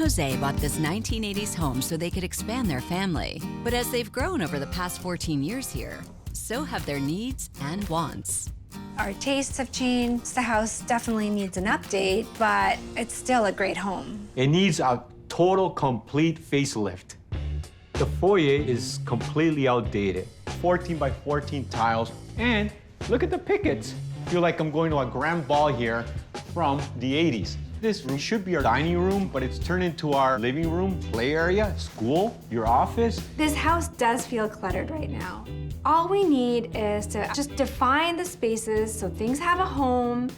Jose bought this 1980s home so they could expand their family. But as they've grown over the past 14 years here, so have their needs and wants. Our tastes have changed. The house definitely needs an update, but it's still a great home. It needs a total, complete facelift. The foyer is completely outdated. 14 by 14 tiles, and look at the pickets. I feel like I'm going to a grand ball here from the 80s. This room should be our dining room, but it's turned into our living room, play area, school, your office. This house does feel cluttered right now. All we need is to just define the spaces so things have a home.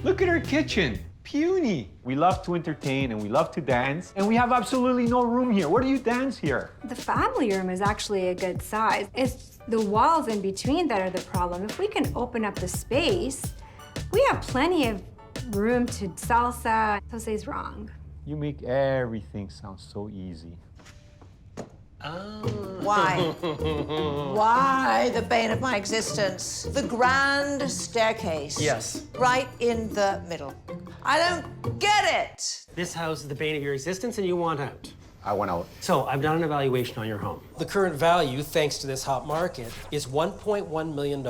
Look at our kitchen, puny. We love to entertain and we love to dance, and we have absolutely no room here. Where do you dance here? The family room is actually a good size. It's the walls in between that are the problem. If we can open up the space, we have plenty of room to salsa. Jose's wrong. You make everything sound so easy. Why? Why the bane of my existence? The grand staircase. Yes. Right in the middle. I don't get it. This house is the bane of your existence and you want out. I want out. So I've done an evaluation on your home. The current value, thanks to this hot market, is $1.1 million.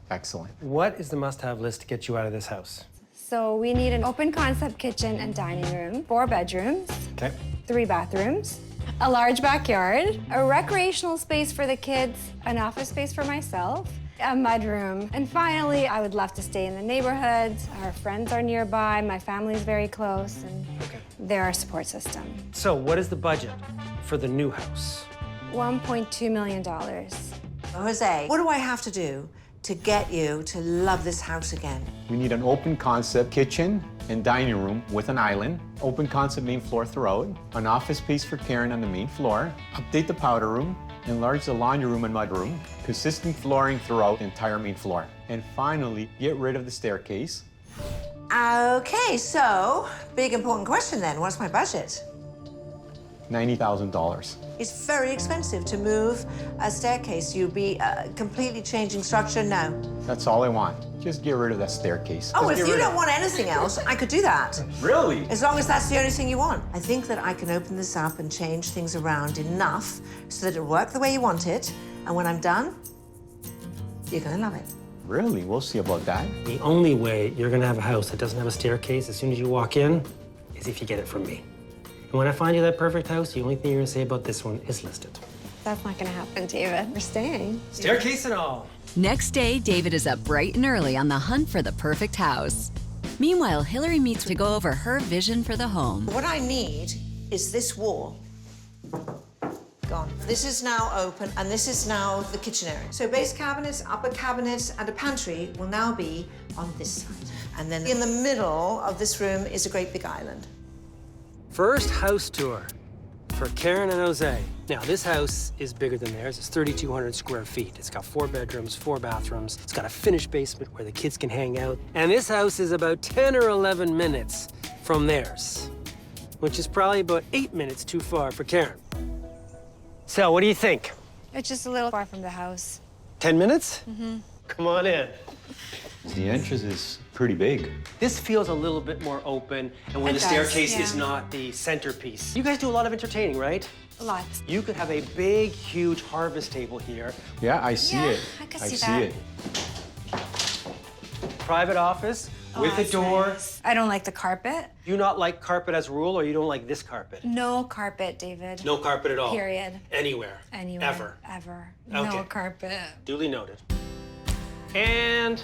Excellent. What is the must-have list to get you out of this house? So we need an open concept kitchen and dining room, 4 bedrooms, Okay. 3 bathrooms, a large backyard, a recreational space for the kids, an office space for myself, a mudroom, and finally, I would love to stay in the neighborhood. Our friends are nearby, my family's very close, and they're our support system. So what is the budget for the new house? $1.2 million. Jose, what do I have to do to get you to love this house again? We need an open concept kitchen and dining room with an island, open concept main floor throughout, an office space for Karen on the main floor, update the powder room, enlarge the laundry room and mudroom, consistent flooring throughout the entire main floor, and finally, get rid of the staircase. Okay, so big important question then. What's my budget? $90,000. It's very expensive to move a staircase. You'd be completely changing structure. No. That's all I want. Just get rid of that staircase. Oh, Just if get you rid don't of- want anything else, I could do that. Really? As long as that's the only thing you want. I think that I can open this up and change things around enough so that it'll work the way you want it. And when I'm done, you're gonna love it. Really? We'll see about that. The only way you're gonna have a house that doesn't have a staircase as soon as you walk in is if you get it from me. And when I find you that perfect house, the only thing you're gonna say about this one is listed. That's not gonna happen, David. We're staying. Staircase and all. Next day, David is up bright and early on the hunt for the perfect house. Meanwhile, Hilary meets to go over her vision for the home. What I need is this wall. Gone. This is now open, and this is now the kitchen area. So base cabinets, upper cabinets, and a pantry will now be on this side. And then in the middle of this room is a great big island. First house tour for Karen and Jose. Now, this house is bigger than theirs. It's 3,200 square feet. It's got 4 bedrooms, 4 bathrooms. It's got a finished basement where the kids can hang out. And this house is about 10 or 11 minutes from theirs, which is probably about 8 minutes too far for Karen. So, what do you think? It's just a little far from the house. 10 minutes? Come on in. The entrance is pretty big. This feels a little bit more open, and where It the does, staircase is yeah. not the centerpiece. You guys do a lot of entertaining, right? Lots. You could have a big, huge harvest table here. Yeah, I see Yeah, it. I could I see see that. it. Private office with a that's door. nice. I don't like the carpet. Do you not like carpet as a rule, or you don't like this carpet? No carpet, David. No carpet at all? Period. Anywhere? Anywhere. Ever? Ever. Okay. No carpet. Duly noted. And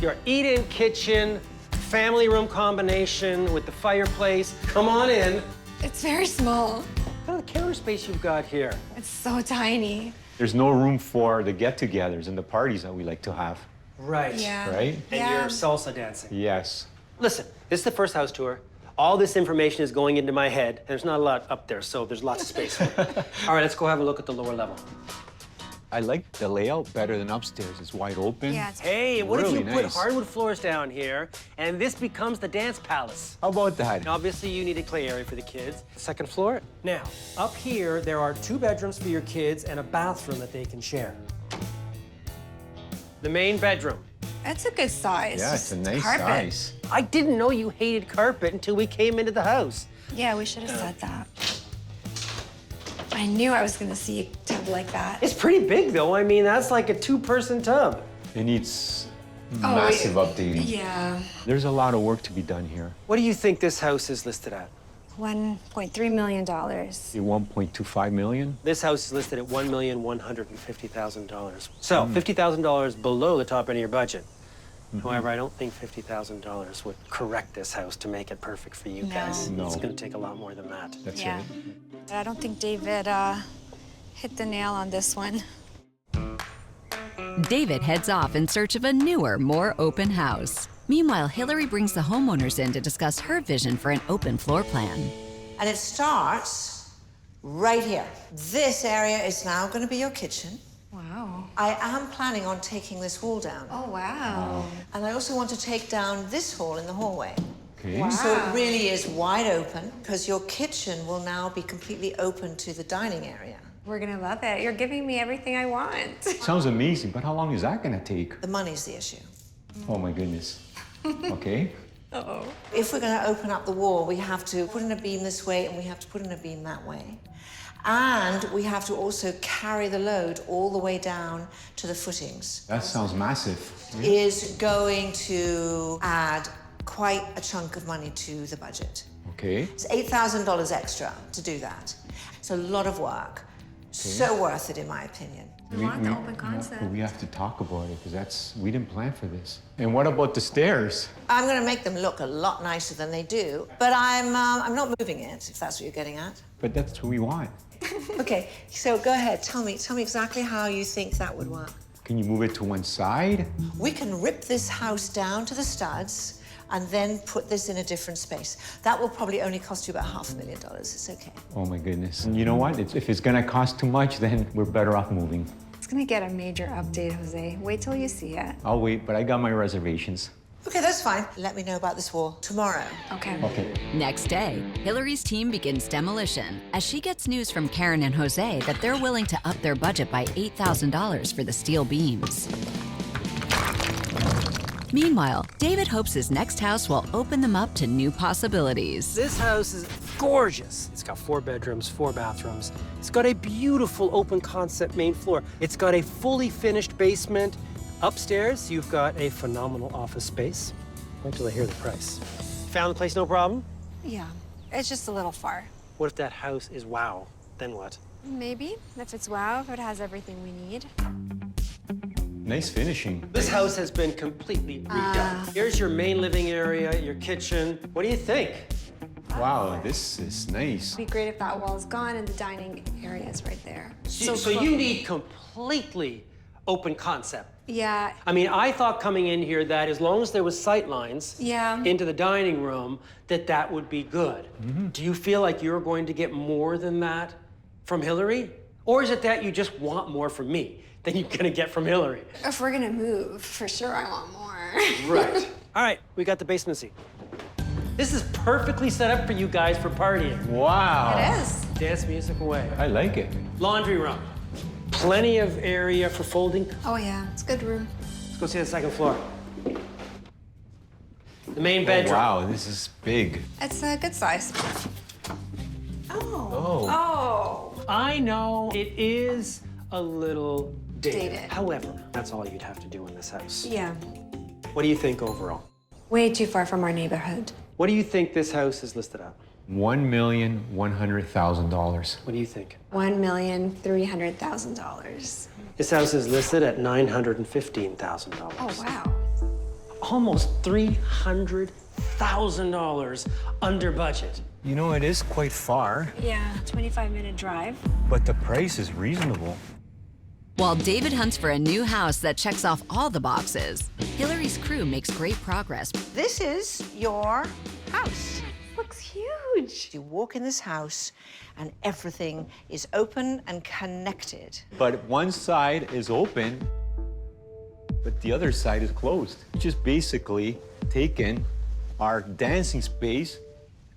your eat-in kitchen, family room combination with the fireplace. Come on in. It's very small. Look at the counter space you've got here. It's so tiny. There's no room for the get-togethers and the parties that we like to have, Right. Yeah. right? And Yeah. your salsa dancing. Yes. Listen, this is the first house tour. All this information is going into my head. There's not a lot up there, so there's lots of space. All right, let's go have a look at the lower level. I like the layout better than upstairs. It's wide open. Yeah, it's Hey, what if Really you put nice. hardwood floors down here, and this becomes the dance palace? How about that? And obviously, you need a play area for the kids. Second floor. Now, up here, there are 2 bedrooms for your kids and a bathroom that they can share. The main bedroom. It's a good size. Yeah, it's a Just nice carpet. size. I didn't know you hated carpet until we came into the house. Yeah, we should have said that. I knew I was gonna see a tub like that. It's pretty big, though. I mean, that's like a two-person tub. It needs massive updating. Yeah. There's a lot of work to be done here. What do you think this house is listed at? $1.3 million. The 1.25 million? This house is listed at $1,150,000. So, $50,000 below the top end of your budget. However, I don't think $50,000 would correct this house to make it perfect for you guys. No. It's going to take a lot more than that. That's Yeah. it. But I don't think David hit the nail on this one. David heads off in search of a newer, more open house. Meanwhile, Hilary brings the homeowners in to discuss her vision for an open floor plan. And it starts right here. This area is now going to be your kitchen. Wow. I am planning on taking this wall down. Oh, wow. And I also want to take down this hall in the hallway. Okay. Wow. So it really is wide open because your kitchen will now be completely open to the dining area. We're gonna love it. You're giving me everything I want. Sounds amazing, but how long is that gonna take? The money's the issue. Oh my goodness. Okay. Uh-oh. If we're going to open up the wall, we have to put in a beam this way and we have to put in a beam that way. And we have to also carry the load all the way down to the footings. That sounds massive. Is going to add quite a chunk of money to the budget. Okay. It's $8,000 extra to do that. It's a lot of work. So worth it, in my opinion. We want the open concept. We have to talk about it because we didn't plan for this. And what about the stairs? I'm going to make them look a lot nicer than they do, but I'm not moving it, if that's what you're getting at. But that's what we want. Okay, so go ahead. Tell me exactly how you think that would work. Can you move it to one side? We can rip this house down to the studs and then put this in a different space. That will probably only cost you about $500,000. It's okay. Oh my goodness. And you know what? If it's gonna cost too much, then we're better off moving. It's gonna get a major update, Jose. Wait till you see it. I'll wait, but I got my reservations. Okay, that's fine. Let me know about this wall tomorrow. Okay. Okay. Next day, Hilary's team begins demolition as she gets news from Karen and Jose that they're willing to up their budget by $8,000 for the steel beams. Meanwhile, David hopes his next house will open them up to new possibilities. This house is gorgeous. It's got 4 bedrooms, 4 bathrooms. It's got a beautiful open concept main floor. It's got a fully finished basement. Upstairs, you've got a phenomenal office space. Wait till I hear the price. Found the place no problem? Yeah, it's just a little far. What if that house is wow? Then what? Maybe, if it's wow, if it has everything we need. Nice finishing. This house has been completely redone. Here's your main living area, your kitchen. What do you think? Wow, this is nice. It'd be great if that wall's gone and the dining area is right there. So you need completely open concept. Yeah, I mean, I thought coming in here that as long as there was sight lines Yeah. into the dining room, that would be good. Do you feel like you're going to get more than that from Hilary? Or is it that you just want more from me than you're gonna get from Hilary? if we're gonna move, for sure I want more. Right. All right, we got the basement seat. This is perfectly set up for you guys for partying. Wow. It is. Dance music away. I like it. Laundry room. Plenty of area for folding. Oh yeah, it's a good room. Let's go see the second floor. The main bedroom. Wow, this is big. It's a good size. Oh. I know it is a little dated. Dated. However, that's all you'd have to do in this house. Yeah. What do you think overall? Way too far from our neighborhood. What do you think this house is listed at? $1,100,000. What do you think? $1,300,000. This house is listed at $915,000. Oh wow. Almost $300,000 under budget. You know, it is quite far, Yeah, 25-minute drive. but the price is reasonable. While David hunts for a new house that checks off all the boxes, Hilary's crew makes great progress. This is your house. Looks huge. You walk in this house and everything is open and connected. But one side is open, but the other side is closed. Just basically taken our dancing space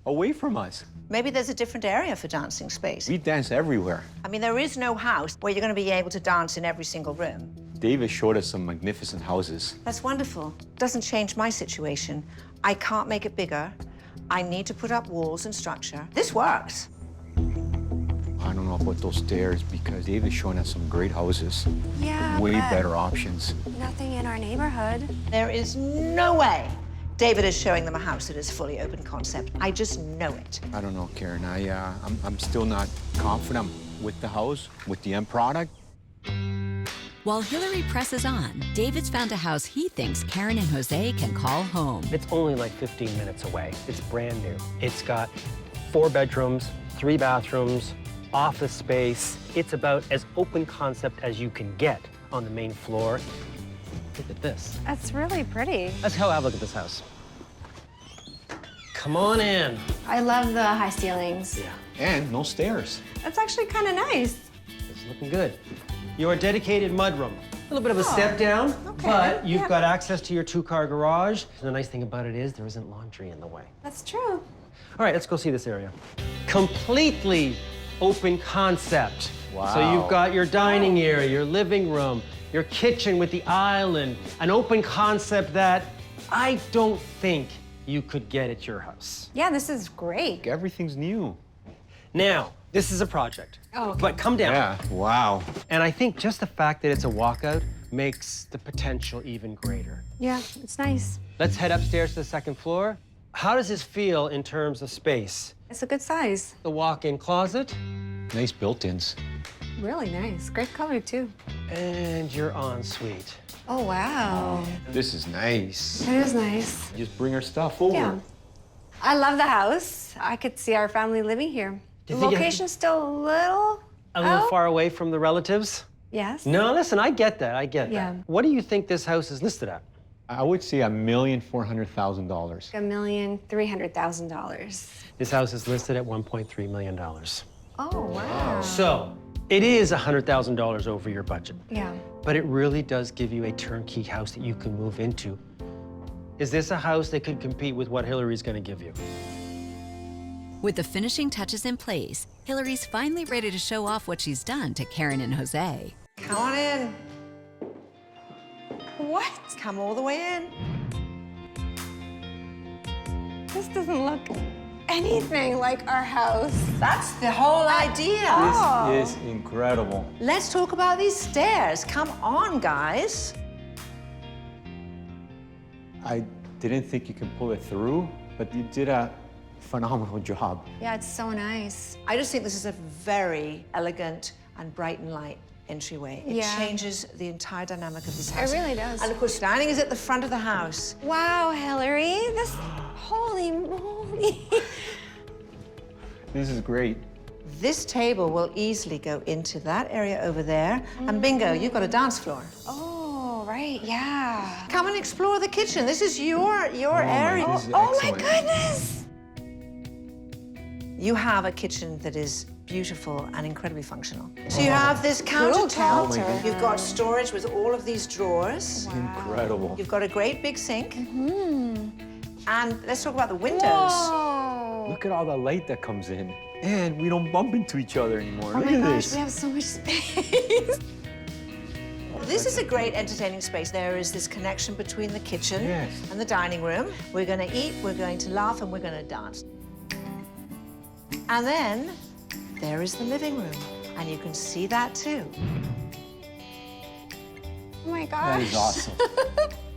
away from us. Maybe there's a different area for dancing space. We dance everywhere. I mean, there is no house where you're going to be able to dance in every single room. David showed us some magnificent houses. That's wonderful. Doesn't change my situation. I can't make it bigger. I need to put up walls and structure. This works. I don't know about those stairs because David's showing us some great houses. Yeah, Way but better options. nothing in our neighborhood. There is no way David is showing them a house that is fully open concept. I just know it. I don't know, Karen. I'm still not confident with the house, with the end product. While Hilary presses on, David's found a house he thinks Karen and Jose can call home. It's only like 15 minutes away. It's brand new. It's got 4 bedrooms, 3 bathrooms, office space. It's about as open concept as you can get on the main floor. Look at this. That's really pretty. Let's have a look at this house. Come on in. I love the high ceilings. Yeah, And no stairs. That's actually kind of nice. it's looking good. Your dedicated mudroom. A little bit of a step down, okay, but you've yeah. got access to your 2-car garage. The nice thing about it is there isn't laundry in the way. That's true. All right, let's go see this area. Completely open concept. Wow. So you've got your dining area, your living room, your kitchen with the island, an open concept that I don't think you could get at your house. Yeah, this is great. Everything's new. Now, this is a project. Oh, okay. But come down. Yeah, wow. And I think just the fact that it's a walkout makes the potential even greater. Yeah, it's nice. Let's head upstairs to the 2nd floor. How does this feel in terms of space? It's a good size. The walk-in closet Nice built-ins. Really nice. Great color, too. and your ensuite. Oh, wow. This is nice. It is nice. Just bring our stuff over. Yeah. I love the house. I could see our family living here. Do The you think you- location's still a little out? Far away from the relatives? Yes. No, listen, I get that, I get Yeah. that. What do you think this house is listed at? I would say $1,400,000. $1,300,000. This house is listed at $1.3 million. Oh, wow. So, it is $100,000 over your budget. Yeah. But it really does give you a turnkey house that you can move into. Is this a house that could compete with what Hilary's gonna give you? With the finishing touches in place, Hilary's finally ready to show off what she's done to Karen and Jose. Come on in. What? Come all the way in. This doesn't look anything like our house. That's the whole idea. This is incredible. Let's talk about these stairs. Come on, guys. I didn't think you could pull it through, but you did a phenomenal job. Yeah, it's so nice. I just think this is a very elegant and bright and light entryway. It Yeah. changes the entire dynamic of this house. really does. And of course, dining is at the front of the house. Wow, Hilary, this, holy moly. This is great. This table will easily go into that area over there. And bingo, you've got a dance floor. Oh, right, yeah. Come and explore the kitchen. This is your area. This is Oh my excellent. goodness. You have a kitchen that is beautiful and incredibly functional. So you have this countertop. counter. You've got storage with all of these drawers. Incredible. You've got a great big sink. Mm-hmm. And let's talk about the windows. Whoa. Look at all the light that comes in. And we don't bump into each other anymore. Oh Look my at gosh, this. we have so much space. This is a great entertaining space. There is this connection between the kitchen Yes. and the dining room. We're going to eat, we're going to laugh, and we're going to dance. And then there is the living room, and you can see that too. Oh my gosh. That is awesome.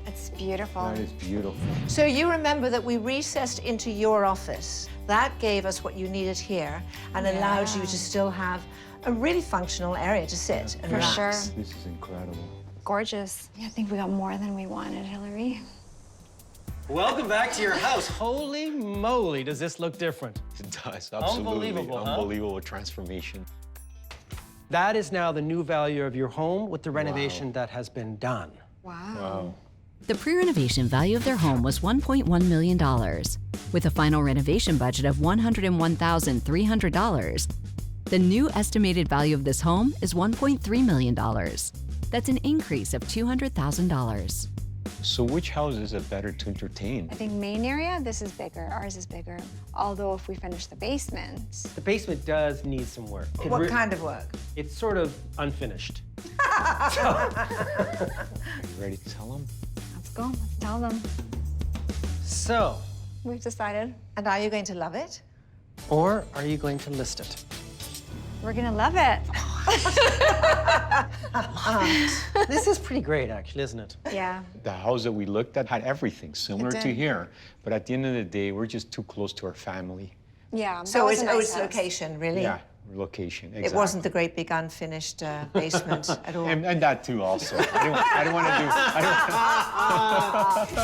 It's beautiful. That is beautiful. So you remember that we recessed into your office. That gave us what you needed here and allowed you to still have a really functional area to sit and For relax. sure. This is incredible. Gorgeous. Yeah, I think we got more than we wanted, Hilary. Welcome back to your house. Holy moly, does this look different? It does, absolutely. Unbelievable, huh? Unbelievable transformation. That is now the new value of your home with the renovation that has been done. Wow. The pre-renovation value of their home was $1.1 million. With a final renovation budget of $101,300, the new estimated value of this home is $1.3 million. That's an increase of $200,000. So which house is it better to entertain? I think main area, this is bigger. Ours is bigger. Although if we finish the basement, The basement does need some work. What kind of work? It's sort of unfinished. Are you ready to tell them? let's go. Let's tell them. So, We've decided. And are you going to love it? Or are you going to list it? We're gonna love it. This is pretty great, actually, isn't it? Yeah. The house that we looked at had everything similar It to did. here, but at the end of the day, we're just too close to our family. Yeah. So that was it's a nice its house. location, really? Yeah, location, exactly. It wasn't the great big unfinished basement at all. And that too, also. I don't want to do.